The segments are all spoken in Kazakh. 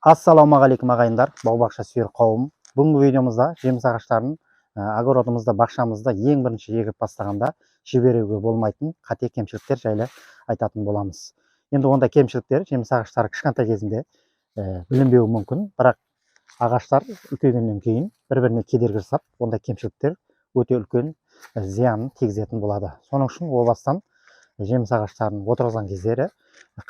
Ассалаумағалейкум ағайындар, бау-бақша сүйер қауым. Бүгінгі видеомызда жеміс ағаштарын огородымызда, бақшамызда ең бірінші егіп бастағанда жіберуге болмайтын қате кемшіліктер жайлы айтатын боламыз. Енді онда кемшіліктер жеміс ағаштары кішкентай кезінде білінбеуі мүмкін, бірақ ағаштар үлкейгеннен кейін бір-біріне кедергі жасап, онда кемшіліктер өте үлкен зиянын тигізетін болады. Соның үшін о бастан жеміс ағаштарын отырғызған кездері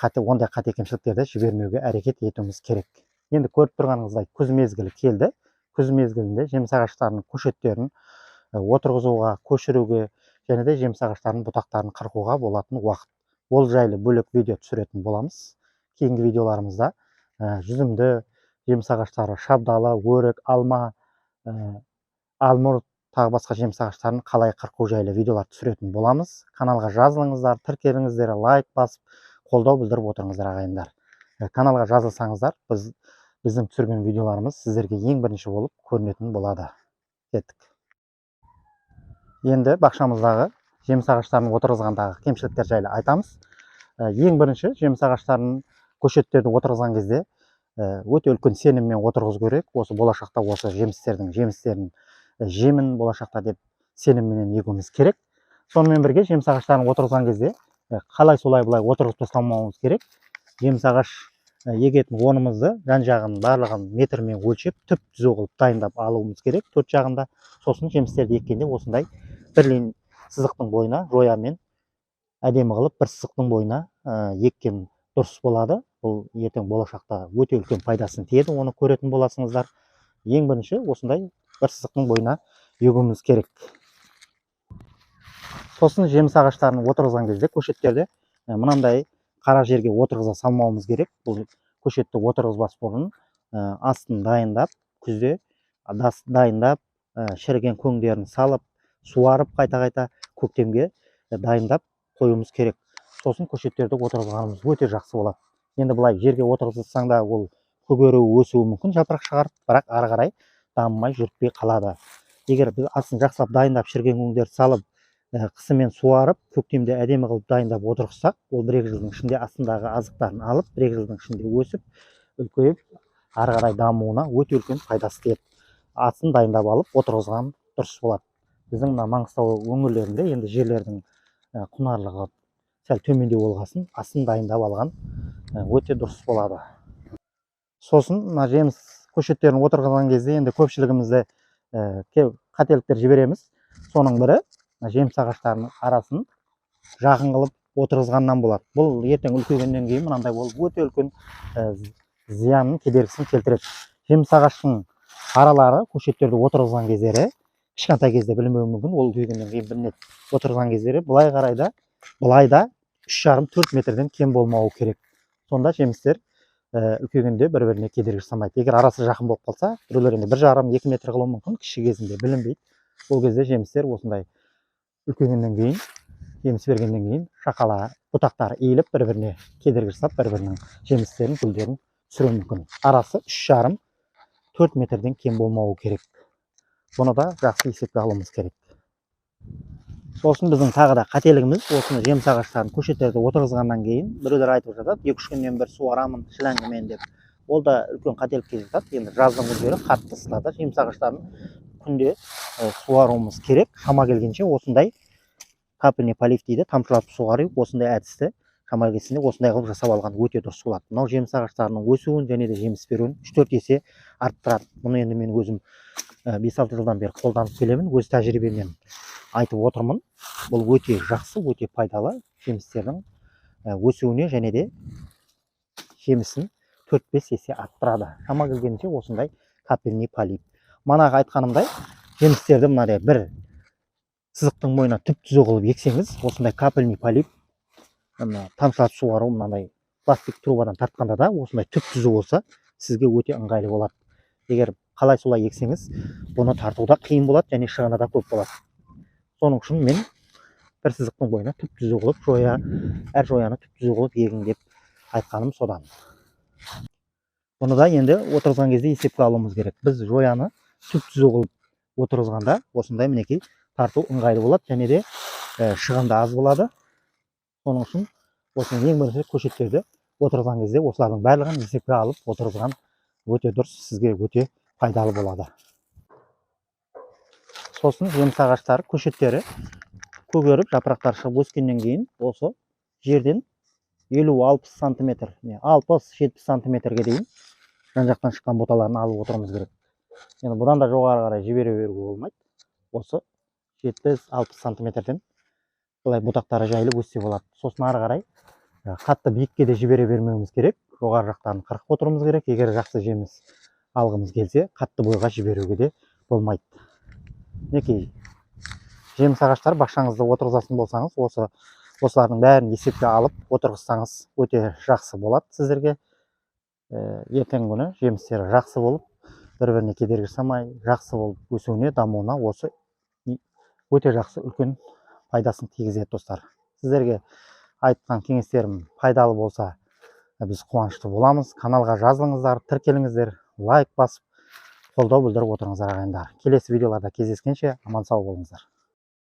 ондай қате кемшіліктерді жібермеуге әрекет етуіміз керек. Енді көріп тұрғаныңыздай күз мезгілі келді. Күз мезгілінде жеміс ағаштарының көшеттерін отырғызуға, көшіруге және де жеміс ағаштарының бұтақтарын қырқуға болатын уақыт. Ол жайлы бөлек видео түсіретін боламыз. Кейінгі видеоларымызда жүзімді жеміс ағаштары, шабдалы, өрік, алма, алмұрт, тағы басқа жеміс ағаштарын қалай қырқу жайлы видеолар түсіретін боламыз. Каналға жазылыңыздар, тіркеліңіздер, лайк басып, қолдау білдіріп отырыңыздар ағайындар. Каналға жазылсаңыздар, біздің түсірген видеоларымыз сіздерге ең бірінші болып көрінетін болады. Кеттік. Енді бақшамыздағы жеміс ағаштарын отырғызғандағы кемшіліктер жайлы айтамыз. Ең бірінші жеміс ағаштарын көшеттерді отырғызған кезде өте үлкен сеніммен отырғызу керек. Осы болашақта осы жемістерін жемін болашақта деп сенімменен егуіміз керек. Сонымен бірге жеміс ағаштарын отырғызған кезде қалай солай былай отырғызып тастамауымыз керек. Жеміс ағаш егетін орнымызды жан-жағын барлығын метрмен өлшеп, түп түзу қылып дайындап алуымыз керек. Төрт жағында. Сосын жемістерді еккенде осындай бірлей сызықтың бойына жоямен әдемі қылып бір сызықтың бойына еккен дұрыс болады. Бұл ертең болашақта өте үлкен пайдасын тиеді, оны көретін боласыңыздар. Ең бірінші осындай бір сызықтың бойына егуіміз керек. Сосын жеміс ағаштарын отырғызған кезде көшеттерді мынандай қара жерге отырғыза салмауымыз керек. Бұл көшетті отырғызбас бұрын астын дайындап, күзде дайындап, шіріген көңдерін салып, суарып қайта-қайта көктемге дайындап қоюымыз керек. Сосын көшеттерді отырғызғанымыз өте жақсы болады. Енді былай жерге отырғызсаң да ол көгеруі, өсуі мүмкін, жапырақ шығарып, бірақ ары қарай дамымай жүрпей қалады. Егер біз астын жақсылап дайындап, шіріген көңдерді салып, қысымен суарып, көктемде әдемі қылып дайындап отырғызсақ, ол 1-2 жылдың ішінде астындағы азықтарын алып, 1-2 жылдың ішінде өсіп, үлкейіп, ары қарай дамуына өте үлкен пайдасы тиеді. Астын дайындап алып отырғызған дұрыс болады. Біздің мына Маңғыстау өңірлерінде енді жерлердің құнарлығы сәл төмендеу болғасын, астын дайындап алған өте дұрыс болады. Сосын мына жеміс көшеттерін отырғызған кезде енді көпшілігімізді қателіктер жібереміз. Соның бірі жеміс ағаштарының арасын жақын қылып отырғызғаннан болады. Бұл ертең үлкейгеннен кейін мынандай болып өте үлкен зиянның кедергісін келтіреді. Жеміс ағаштың аралары көшеттерді отырғызған кездері кішкентай кезде білінбеуі мүмкін, ол үлкейгеннен кейін білінеді. Отырғызған кездері былай қарайда, былайда 3,5-4 метрден кем болмауы керек. Сонда жемістер үлкейгенде бір-біріне кедергі жасамайды. Егер арасы жақын болып қалса, біреулер енді 1,5-2 метр қылуы мүмкін, кіші кезінде білінбейді. Ол кезде жемістер осындай үлкейгеннен кейін, жеміс бергеннен кейін шақала бұтақтары иіліп, бір-біріне кедергі жасап, бір-бірінің жемістерін, гүлдерін түсіруі мүмкін. Арасы 3,5-4 метрден кем болмауы керек. Бұны да жақсы есепке алуымыз керек. Сосын біздің тағы да қателігіміз, осыны жеміс ағаштарын көшеттерді отырғызғаннан кейін біреулер айтып жатады, 2-3 күннен бір суарамын шіләңгімен деп. Ол да үлкен қателікке жатады. Енді жаздың күндері қатты ыстықта жеміс ағаштарын күнде суаруымыз керек. Шама келгенше осындай капельный полив дейді, тамшылатып суару, осындай әдісті шама келгенше осындай қылып жасап алған өте дұрыс болады. Мынау жеміс ағаштарының өсуін және де жеміс беруін 3-4 есе арттырады. Мұны енді мен өзім 5-6 жылдан бері қолданып келемін, өз тәжірибемнен айтып отырмын. Бұл өте жақсы, өте пайдалы жемістердің өсуіне және де жемісін 4-5 есе арттырады. Шама келгенше осындай капельный полив. Манағы айтқанымдай, жемістерді мынадай бір сызықтың бойына түп түзу қылып ексеңіз, осындай капельный полив, тамшылатып суару, мынандай пластик трубадан тартқанда да осындай түп түзу болса, сізге өте ыңғайлы болады. Егер қалай солай ексеңіз, бұны тартуда қиын болады және шығыны да көп болады. Соның үшін мен бір сызықтың бойына түп түзу қылып, әр жояны түп түзу қылып егін деп айтқаным содан. Бұны да енді отырғызған кезде есепке алуымыз керек. Біз жояны түп түзу қылып отырғызғанда осындай мінекей тарту ыңғайлы болады және де шығынды аз болады. Соның үшін осының ең бірінші көшеттерді отырғызған кезде осылардың барлығын есепке алып отырғызған өте дұрыс, сізге өте пайдалы болады. Сосын жеміс ағаштары, көшеттері көгеріп, жапырақтар шығып өскеннен кейін осы жерден 50-60 сантиметр, 60-70 сантиметрге дейін жан жақтан шыққан боталарын алып отыруымыз керек. Енді бұдан да жоғары қарай жібере беруге болмайды. Осы 70-60 сантиметрден былай бұтақтары жайылып өссе болады. Сосын ары қарай қатты биікке де жібере бермеуіміз керек. Жоғары жақтан қырқып отыруымыз керек. Егер жақсы жеміс алғымыз келсе, қатты бойға жіберуге де болмайды. Мінекей, жеміс ағаштар бақшаңызды отырғызатын болсаңыз, осылардың бәрін есепке алып отырғызсаңыз өте жақсы болады сіздерге. Ертеңгі күні жемістері жақсы болып, бір-біріне кедергі жасамай, жақсы болып өсуіне, дамуына осы өте жақсы үлкен пайдасын тигізеді достар. Сіздерге айтқан кеңестерім пайдалы болса, біз қуанышты боламыз. Каналға жазылыңыздар, тіркеліңіздер, лайк басып, қолдау білдіріп отырыңыздар ағайындар. Келесі видеоларда кездескенше аман сау болыңыздар.